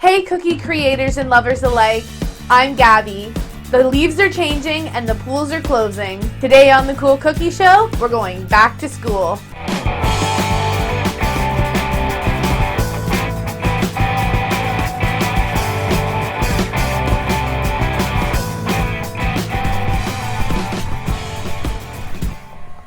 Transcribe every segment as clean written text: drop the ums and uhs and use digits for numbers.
Hey cookie creators and lovers alike, I'm Gabby. The leaves are changing and the pools are closing. Today on the Cool Cookie Show, we're going back to school.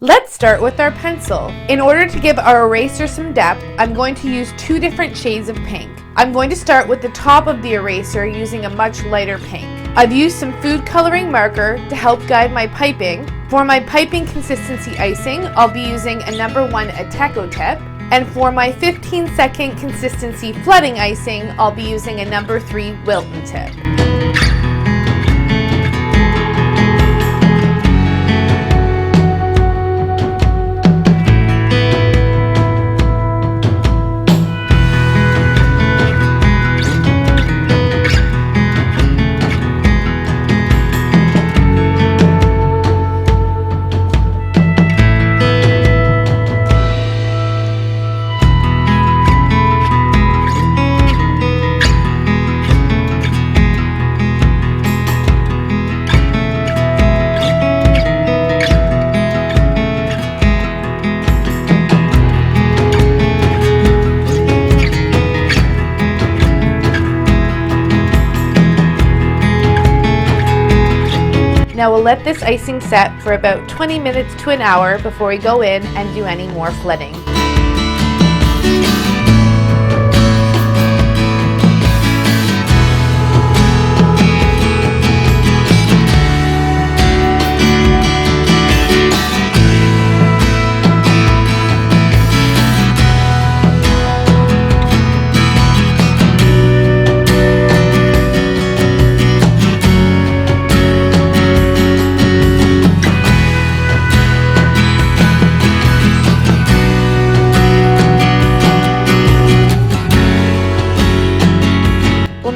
Let's start with our pencil. In order to give our eraser some depth, I'm going to use two different shades of pink. I'm going to start with the top of the eraser using a much lighter pink. I've used some food coloring marker to help guide my piping. For my piping consistency icing, I'll be using a number 1 Ateco tip. And for my 15-second consistency flooding icing, I'll be using a number 3 Wilton tip. Now we'll let this icing set for about 20 minutes to an hour before we go in and do any more flooding.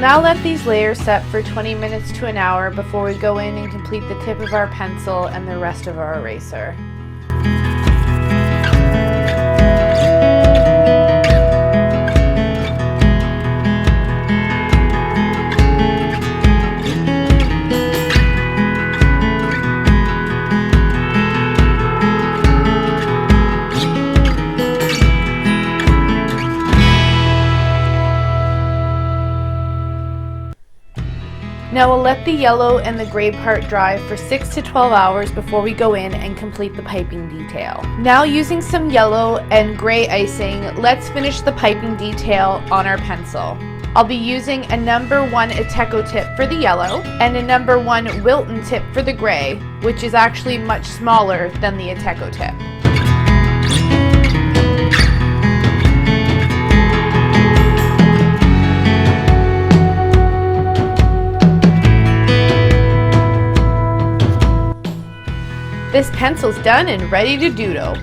Now let these layers set for 20 minutes to an hour before we go in and complete the tip of our pencil and the rest of our eraser. Now we'll let the yellow and the gray part dry for 6 to 12 hours before we go in and complete the piping detail. Now using some yellow and gray icing, let's finish the piping detail on our pencil. I'll be using a number 1 Ateco tip for the yellow and a number 1 Wilton tip for the gray, which is actually much smaller than the Ateco tip. This pencil's done and ready to doodle.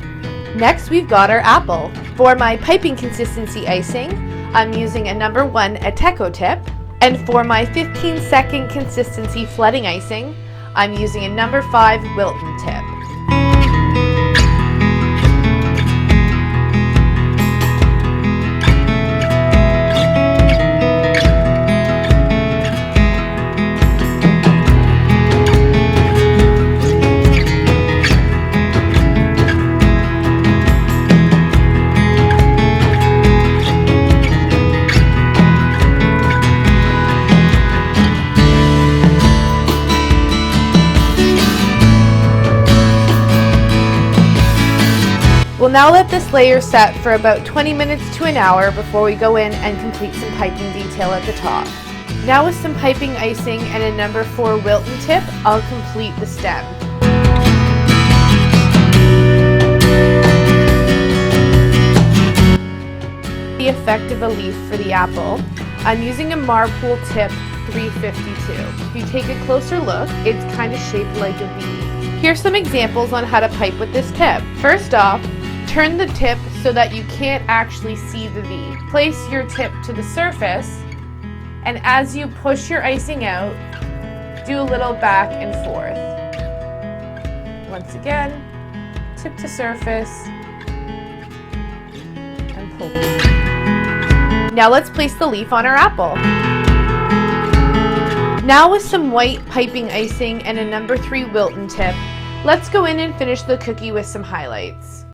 Next we've got our apple. For my piping consistency icing, I'm using a number 1 Ateco tip, and for my 15-second consistency flooding icing, I'm using a number 5 Wilton tip. We'll now let this layer set for about 20 minutes to an hour before we go in and complete some piping detail at the top. Now with some piping icing and a number 4 Wilton tip, I'll complete the stem. The effect of a leaf for the apple, I'm using a Marpool tip 352. If you take a closer look, it's kind of shaped like a V. Here's some examples on how to pipe with this tip. First off, turn the tip so that you can't actually see the V. Place your tip to the surface, and as you push your icing out, do a little back and forth. Once again, tip to surface, and pull. Now let's place the leaf on our apple. Now with some white piping icing and a number 3 Wilton tip, let's go in and finish the cookie with some highlights.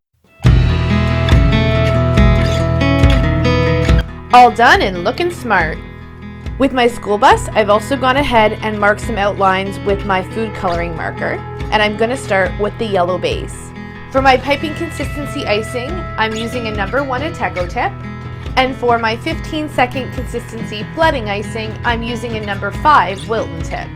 All done and looking smart. With my school bus, I've also gone ahead and marked some outlines with my food coloring marker, and I'm going to start with the yellow base. For my piping consistency icing, I'm using a number 1 Ateco tip, and for my 15-second consistency flooding icing, I'm using a number 5 Wilton tip.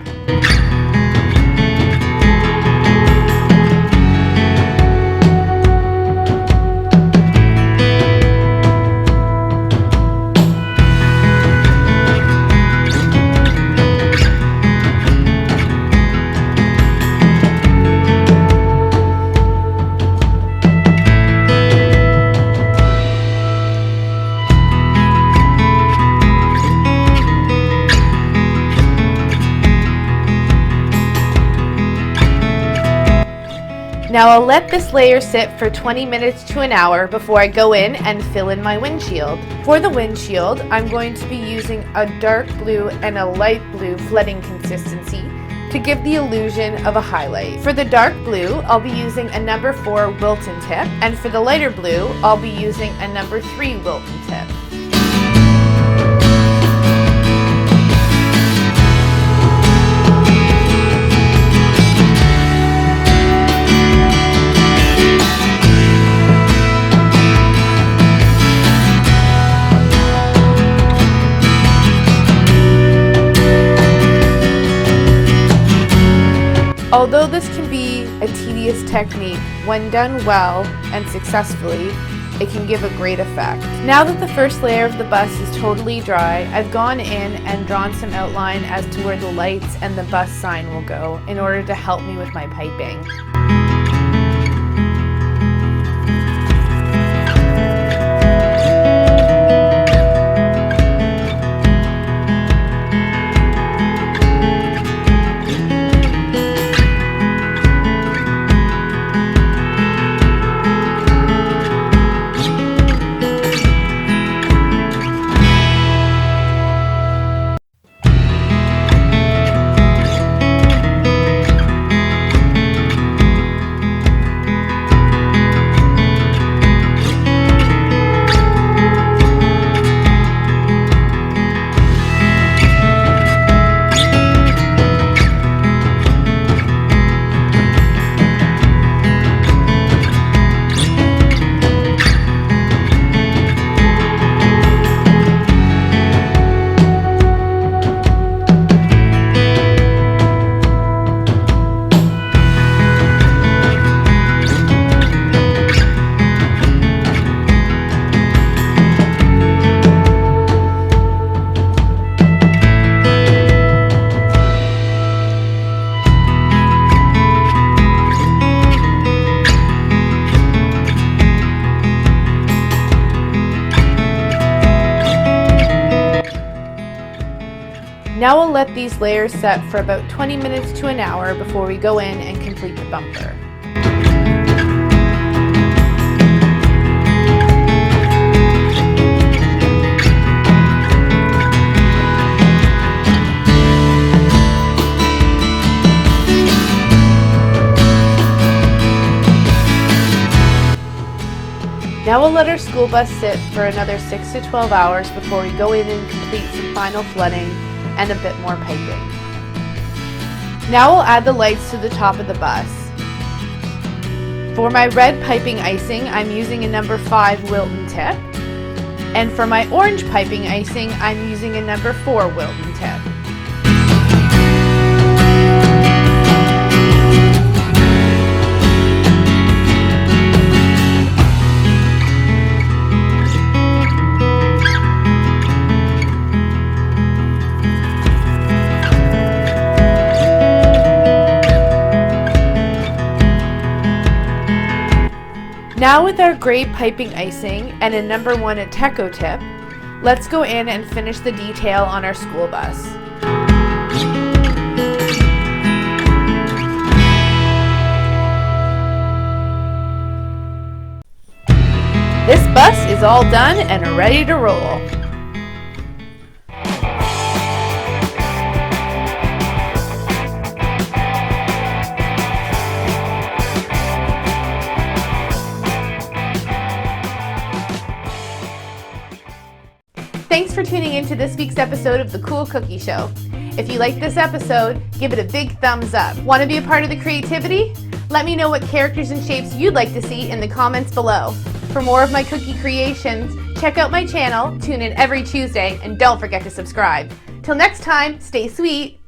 Now I'll let this layer sit for 20 minutes to an hour before I go in and fill in my windshield. For the windshield, I'm going to be using a dark blue and a light blue flooding consistency to give the illusion of a highlight. For the dark blue, I'll be using a number 4 Wilton tip, and for the lighter blue, I'll be using a number 3 Wilton tip. Although this can be a tedious technique, when done well and successfully, it can give a great effect. Now that the first layer of the bus is totally dry, I've gone in and drawn some outline as to where the lights and the bus sign will go in order to help me with my piping. Now we'll let these layers set for about 20 minutes to an hour before we go in and complete the bumper. Now we'll let our school bus sit for another 6 to 12 hours before we go in and complete some final flooding and a bit more piping. Now we'll add the lights to the top of the bus. For my red piping icing, I'm using a number 5 Wilton tip, and for my orange piping icing, I'm using a number 4 Wilton tip. Now with our gray piping icing and a number 1 Ateco tip, let's go in and finish the detail on our school bus. This bus is all done and ready to roll. Thanks for tuning in to this week's episode of The Cool Cookie Show. If you liked this episode, give it a big thumbs up. Want to be a part of the creativity? Let me know what characters and shapes you'd like to see in the comments below. For more of my cookie creations, check out my channel, tune in every Tuesday, and don't forget to subscribe. Till next time, stay sweet.